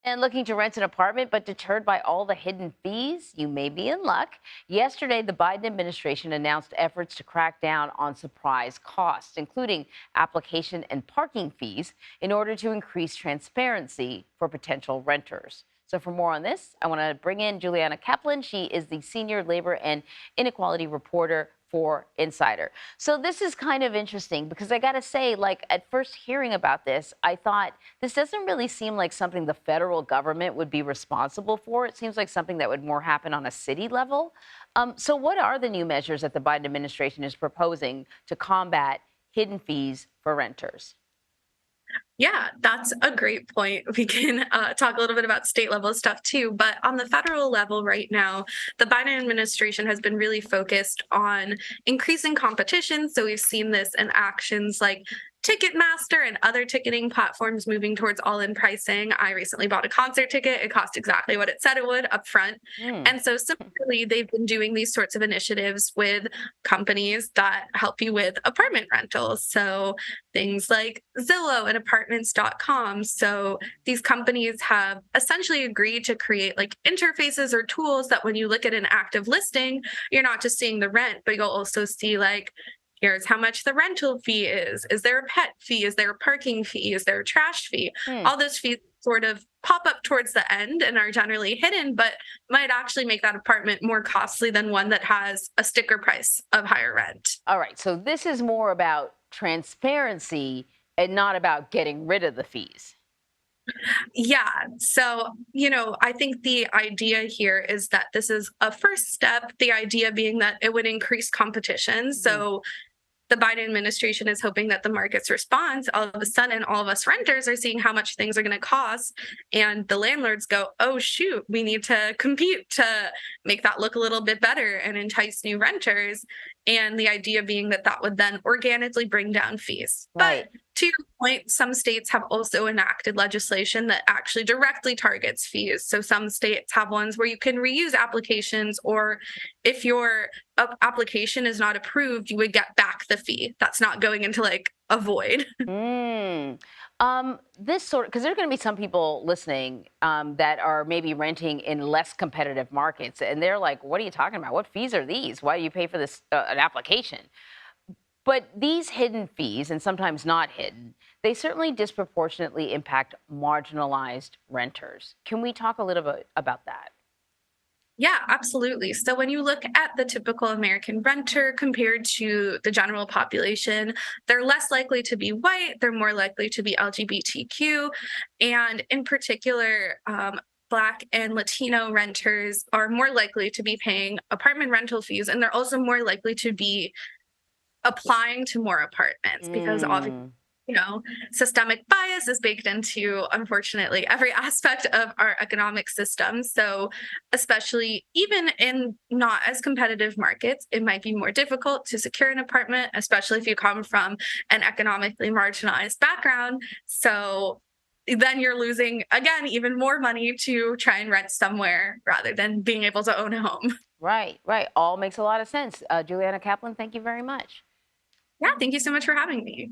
And looking to rent an apartment, but deterred by all the hidden fees? You may be in luck. Yesterday, the Biden administration announced efforts to crack down on surprise costs, including application and parking fees, in order to increase transparency for potential renters. So, for more on this, I want to bring in Juliana Kaplan. She is the senior labor and inequality reporter for Insider. So this is kind of interesting because I got to say, like, at first hearing about this, I thought this doesn't really seem like something the federal government would be responsible for. It seems like something that would more happen on a city level. So what are the new measures that the Biden administration is proposing to combat hidden fees for renters? Yeah, that's a great point. We can talk a little bit about state level stuff too. But on the federal level right now, the Biden administration has been really focused on increasing competition. So we've seen this in actions like Ticketmaster and other ticketing platforms moving towards all in pricing. I recently bought a concert ticket. It cost exactly what it said it would up front. Hmm. And so similarly, they've been doing these sorts of initiatives with companies that help you with apartment rentals. So things like Zillow and apartments.com. So these companies have essentially agreed to create like interfaces or tools that when you look at an active listing, you're not just seeing the rent, but you'll also see like, here's how much the rental fee is. Is there a pet fee? Is there a parking fee? Is there a trash fee? Hmm. All those fees sort of pop up towards the end and are generally hidden, but might actually make that apartment more costly than one that has a sticker price of higher rent. All right. So this is more about transparency and not about getting rid of the fees. Yeah. So, I think the idea here is that this is a first step. The idea being that it would increase competition. Mhm. So, the Biden administration is hoping that the markets respond. All of a sudden, all of us renters are seeing how much things are going to cost. And the landlords go, oh, shoot, we need to compete to make that look a little bit better and entice new renters. And the idea being that that would then organically bring down fees. But Right. to your point, some states have also enacted legislation that actually directly targets fees. So some states have ones where you can reuse applications, or if your application is not approved, you would get back the fee. That's not going into like a void. Mm. This sort because there are going to be some people listening that are maybe renting in less competitive markets, and they're like, "What are you talking about? What fees are these? Why do you pay for this an application?" But these hidden fees, and sometimes not hidden, they certainly disproportionately impact marginalized renters. Can we talk a little bit about that? Yeah, absolutely. So when you look at the typical American renter compared to the general population, they're less likely to be white, they're more likely to be LGBTQ. And in particular, Black and Latino renters are more likely to be paying apartment rental fees, and they're also more likely to be applying to more apartments because obviously Mm. systemic bias is baked into, unfortunately, every aspect of our economic system. So, especially even in not as competitive markets, it might be more difficult to secure an apartment, especially if you come from an economically marginalized background. So, then you're losing, again, even more money to try and rent somewhere rather than being able to own a home. Right, right. All makes a lot of sense. Juliana Kaplan, thank you very much. Yeah, thank you so much for having me.